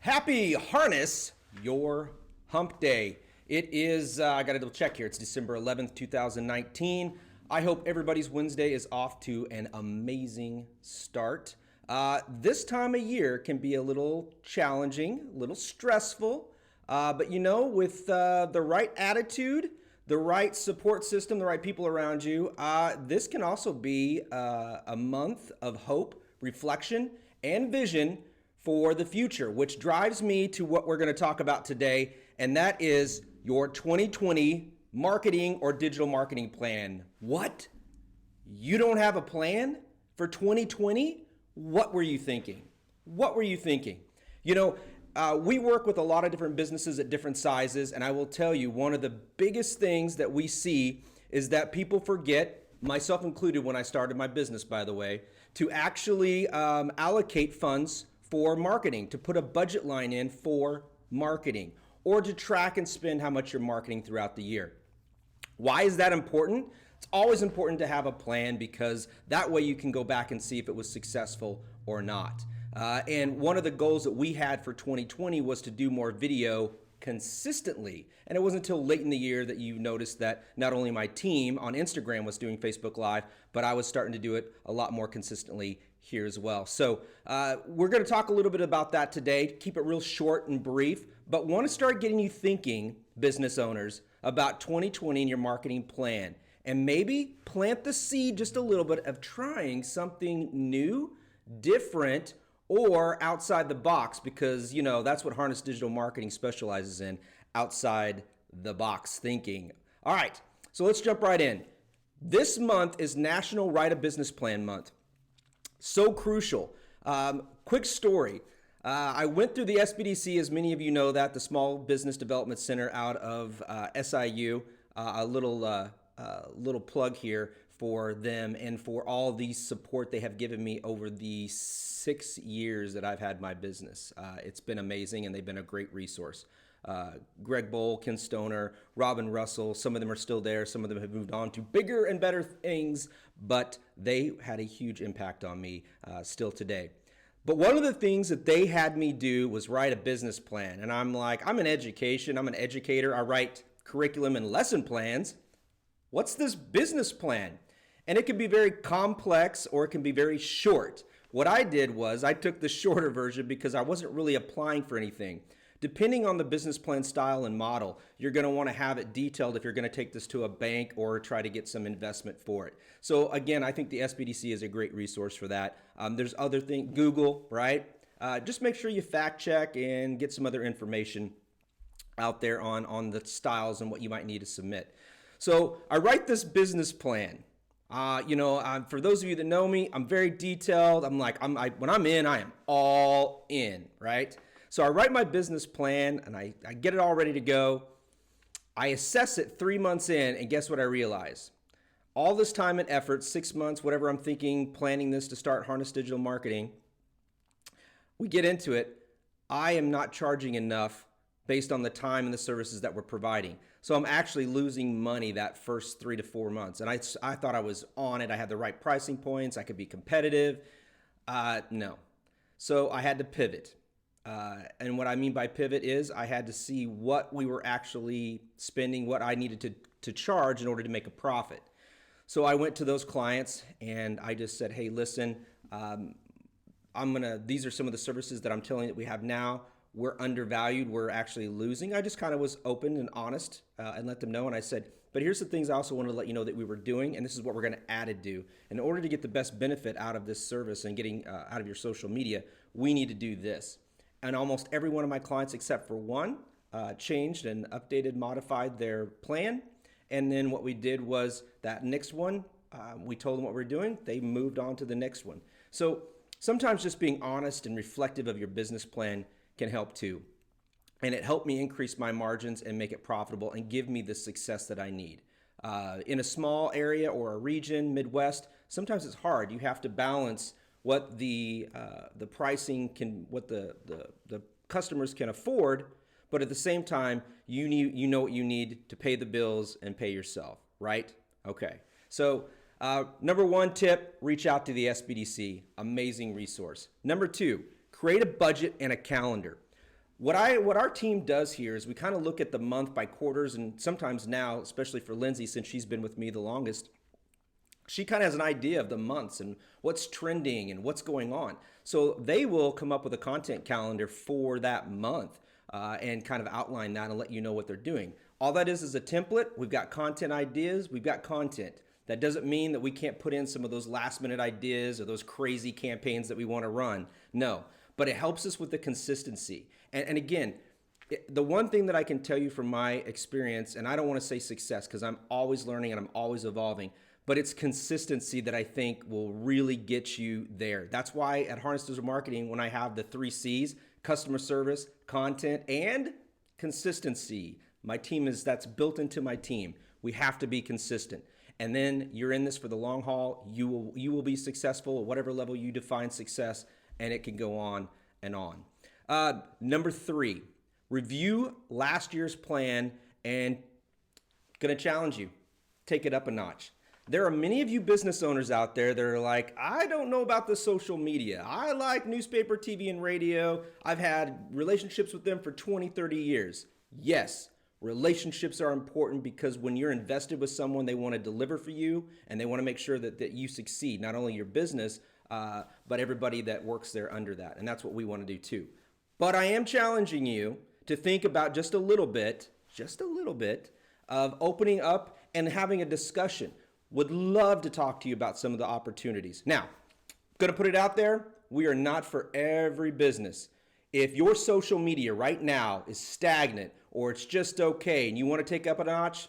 Happy Harness Your Hump Day. It is, I got to double check here, it's December 11th, 2019. I hope everybody's Wednesday is off to an amazing start. This time of year can be a little challenging, a little stressful, but you know, with the right attitude, the right support system, the right people around you, this can also be a month of hope, reflection, and vision for the future, which drives me to what we're going to talk about today, and that is your 2020 marketing or digital marketing plan. What? You don't have a plan for 2020? What were you thinking? What were you thinking? You know, we work with a lot of different businesses at different sizes, and I will tell you, one of the biggest things that we see is that people forget, myself included when I started my business, by the way, to actually allocate funds for marketing, to put a budget line in for marketing, or to track and spend how much you're marketing throughout the year. Why is that important? It's always important to have a plan because that way you can go back and see if it was successful or not. And one of the goals that we had for 2020 was to do more video consistently. And it wasn't until late in the year that you noticed that not only my team on Instagram was doing Facebook Live, but I was starting to do it a lot more consistently here as well. So we're going to talk a little bit about that today, keep it real short and brief, but want to start getting you thinking, business owners, about 2020 and your marketing plan. And maybe plant the seed just a little bit of trying something new, different, or outside the box, because you know that's what Harness Digital Marketing specializes in, outside the box thinking. All right, so let's jump right in. This month is National Write a Business Plan Month. So crucial. Quick story. I went through the SBDC, as many of you know that, the Small Business Development Center out of SIU. A little plug here for them and for all the support they have given me over the 6 years that I've had my business. It's been amazing, and they've been a great resource. Greg Bowl, Ken Stoner, Robin Russell, some of them are still there. Some of them have moved on to bigger and better things, but they had a huge impact on me still today. But one of the things that they had me do was write a business plan. And I'm like, I'm in education, I'm an educator, I write curriculum and lesson plans. What's this business plan? And it can be very complex or it can be very short. What I did was I took the shorter version because I wasn't really applying for anything. Depending on the business plan style and model, you're going to want to have it detailed if you're going to take this to a bank or try to get some investment for it. So again, I think the SBDC is a great resource for that. There's other things, Google, right? Just make sure you fact check and get some other information out there on the styles and what you might need to submit. So I write this business plan. For those of you that know me, I'm very detailed. I'm like, when I'm in, I am all in, right? So I write my business plan and I get it all ready to go. I assess it 3 months in, and guess what I realize? All this time and effort, 6 months, whatever I'm thinking, planning this to start Harness Digital Marketing, we get into it. I am not charging enough based on the time and the services that we're providing. So I'm actually losing money that first 3 to 4 months. And I thought I was on it. I had the right pricing points. I could be competitive. No. So I had to pivot. And what I mean by pivot is I had to see what we were actually spending, what I needed to charge in order to make a profit. So I went to those clients and I just said, hey, listen, these are some of the services that I'm telling you that we have now. We're undervalued, we're actually losing. I just kind of was open and honest and let them know. And I said, but here's the things I also wanted to let you know that we were doing, and this is what we're gonna add to do. In order to get the best benefit out of this service and getting out of your social media, we need to do this. And almost every one of my clients, except for one, changed and updated, modified their plan. And then what we did was that next one, we told them what we're doing. They moved on to the next one. So sometimes just being honest and reflective of your business plan can help too. And it helped me increase my margins and make it profitable and give me the success that I need. In a small area or a region, Midwest, sometimes it's hard. You have to balance what the pricing can, what the customers can afford, but at the same time, you know what you need to pay the bills and pay yourself, right? Okay. So number one tip, reach out to the SBDC. Amazing resource. Number two, create a budget and a calendar. What our team does here is we kind of look at the month by quarters, and sometimes now, especially for Lindsay, since she's been with me the longest, she kind of has an idea of the months and what's trending and what's going on. So they will come up with a content calendar for that month and kind of outline that and let you know what they're doing. All that is a template. We've got content ideas. We've got content. That doesn't mean that we can't put in some of those last minute ideas or those crazy campaigns that we want to run. No, but it helps us with the consistency. And again, the one thing that I can tell you from my experience, and I don't want to say success because I'm always learning and I'm always evolving, but it's consistency that I think will really get you there. That's why at Harness Digital Marketing, when I have the 3 C's, customer service, content, and consistency, my team that's built into my team. We have to be consistent. And then you're in this for the long haul. You will be successful at whatever level you define success, and it can go on and on. Number 3, review last year's plan and gonna challenge you. Take it up a notch. There are many of you business owners out there that are like, I don't know about the social media. I like newspaper, TV, and radio. I've had relationships with them for 20, 30 years. Yes, relationships are important because when you're invested with someone, they want to deliver for you and they want to make sure that you succeed, not only your business, but everybody that works there under that. And that's what we want to do too. But I am challenging you to think about just a little bit of opening up and having a discussion. Would love to talk to you about some of the opportunities. Now, going to put it out there, we are not for every business. If your social media right now is stagnant or it's just okay and you want to take up a notch,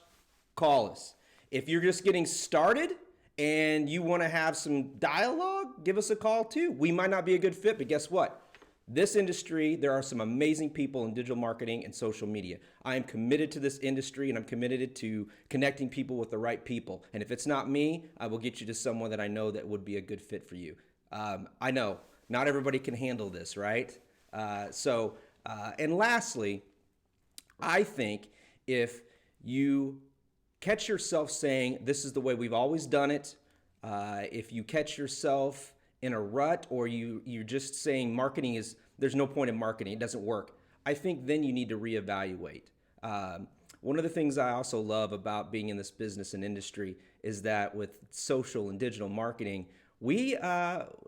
call us. If you're just getting started and you want to have some dialogue, give us a call too. We might not be a good fit, but guess what? This industry, there are some amazing people in digital marketing and social media. I am committed to this industry and I'm committed to connecting people with the right people. And if it's not me, I will get you to someone that I know that would be a good fit for you. I know not everybody can handle this, right? And lastly, I think if you catch yourself saying, this is the way we've always done it, if you catch yourself in a rut or you're just saying marketing is, there's no point in marketing, it doesn't work, I think then you need to reevaluate. One of the things I also love about being in this business and industry is that with social and digital marketing, we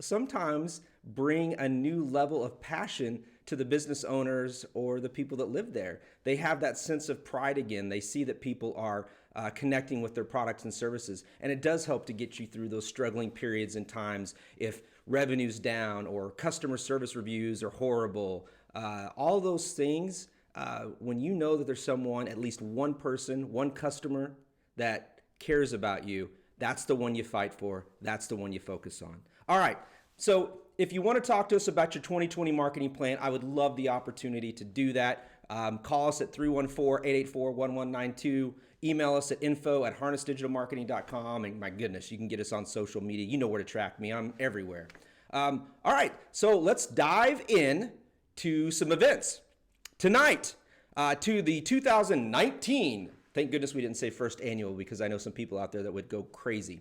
sometimes bring a new level of passion to the business owners or the people that live there. They have that sense of pride again. They see that people are connecting with their products and services. And it does help to get you through those struggling periods and times if revenue's down or customer service reviews are horrible. All those things, when you know that there's someone, at least one person, one customer that cares about you, that's the one you fight for. That's the one you focus on. All right. So if you want to talk to us about your 2020 marketing plan, I would love the opportunity to do that. Call us at 314-884-1192. Email us at info@harnessdigitalmarketing.com. And my goodness, you can get us on social media. You know where to track me. I'm everywhere. All right, so let's dive in to some events. Tonight, to the 2019, thank goodness we didn't say first annual because I know some people out there that would go crazy.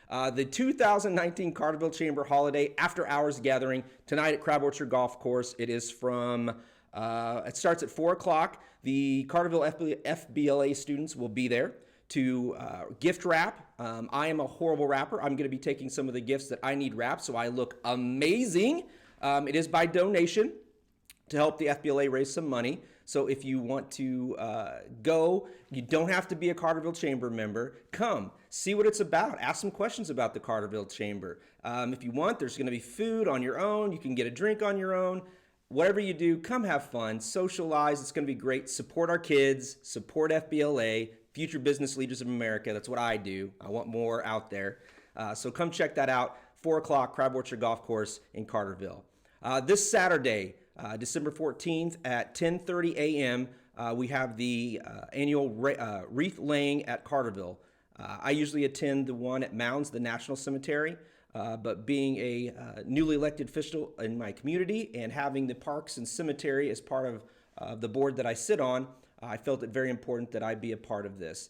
The 2019 Carterville Chamber Holiday After Hours Gathering tonight at Crab Orchard Golf Course. It is from, it starts at 4 o'clock. The Carterville FBLA students will be there to gift wrap. I am a horrible wrapper. I'm going to be taking some of the gifts that I need wrapped so I look amazing. It is by donation to help the FBLA raise some money. So if you want to go, you don't have to be a Carterville Chamber member. Come, see what it's about. Ask some questions about the Carterville Chamber. If you want, there's going to be food on your own. You can get a drink on your own. Whatever you do, come have fun, socialize. It's going to be great. Support our kids, support FBLA, Future Business Leaders of America. That's what I do. I want more out there. So come check that out. 4 o'clock, Crab Orchard Golf Course in Carterville. This Saturday, December 14th at 10:30 a.m., we have the annual wreath laying at Carterville. I usually attend the one at Mounds, the National Cemetery, but being a newly elected official in my community and having the Parks and Cemetery as part of the board that I sit on, I felt it very important that I be a part of this.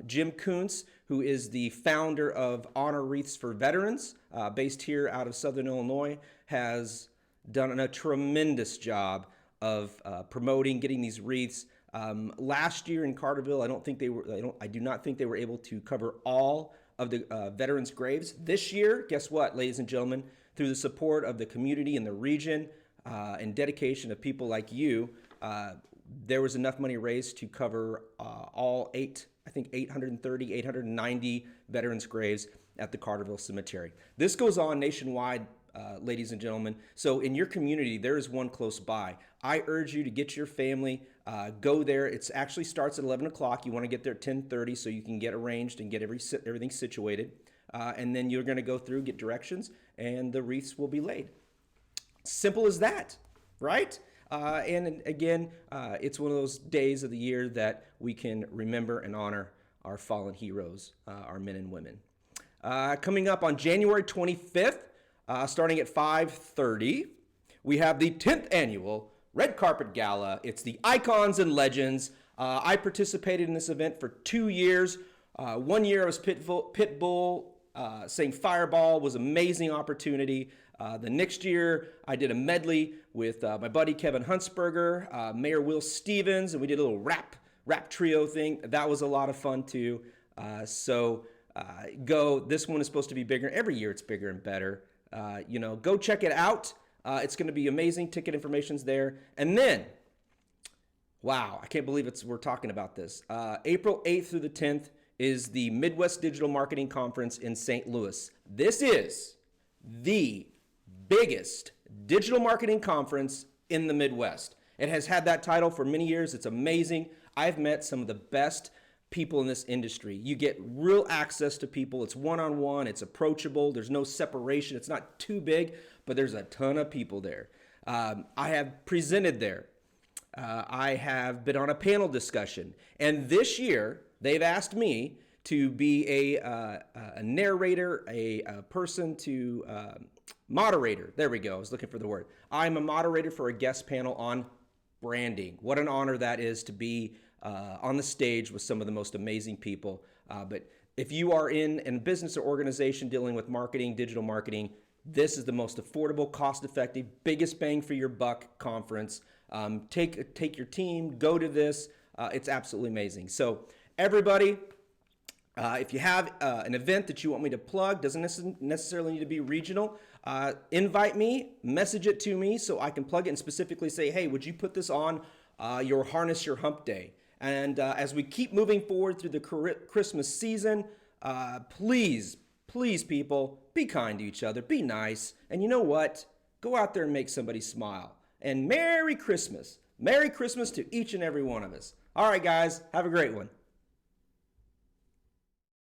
Jim Kuntz, who is the founder of Honor Wreaths for Veterans, based here out of Southern Illinois, has done a tremendous job of promoting, getting these wreaths. Last year in Carterville, I do not think they were able to cover all of the veterans' graves. This year, guess what, ladies and gentlemen? Through the support of the community and the region and dedication of people like you, there was enough money raised to cover all 830, 890 veterans' graves at the Carterville Cemetery. This goes on nationwide, ladies and gentlemen. So in your community, there is one close by. I urge you to get your family, go there. It actually starts at 11 o'clock. You want to get there at 10:30 so you can get arranged and get everything situated. And then you're going to go through, get directions, and the wreaths will be laid. Simple as that, right? And again, it's one of those days of the year that we can remember and honor our fallen heroes, our men and women. Coming up on January 25th, starting at 5:30, we have the 10th annual Red Carpet Gala. It's the Icons and Legends. I participated in this event for 2 years. 1 year I was Pitbull, saying Fireball was an amazing opportunity. The next year, I did a medley with my buddy Kevin Huntsberger, Mayor Will Stevens, and we did a little rap trio thing. That was a lot of fun too. Go. This one is supposed to be bigger. Every year it's bigger and better. Go check it out. It's going to be amazing. Ticket information's there. And then, wow, I can't believe we're talking about this. April 8th through the 10th is the Midwest Digital Marketing Conference in St. Louis. This is the biggest digital marketing conference in the Midwest. It has had that title for many years. It's amazing. I've met some of the best people in this industry. You get real access to people. It's one-on-one. It's approachable. There's no separation. It's not too big, but there's a ton of people there. I have presented there. I have been on a panel discussion. And this year, they've asked me to be a narrator, a person to moderator. There we go. I was looking for the word. I'm a moderator for a guest panel on branding. What an honor that is to be on the stage with some of the most amazing people. But if you are in a business or organization dealing with marketing, digital marketing, this is the most affordable, cost-effective, biggest bang for your buck conference. Take your team, go to this. It's absolutely amazing. So everybody, if you have an event that you want me to plug, doesn't necessarily need to be regional, invite me, message it to me so I can plug it and specifically say, hey, would you put this on your Harness Your Hump Day? And as we keep moving forward through the Christmas season, please, people, be kind to each other, be nice, and you know what? Go out there and make somebody smile. And Merry Christmas. Merry Christmas to each and every one of us. All right, guys, have a great one.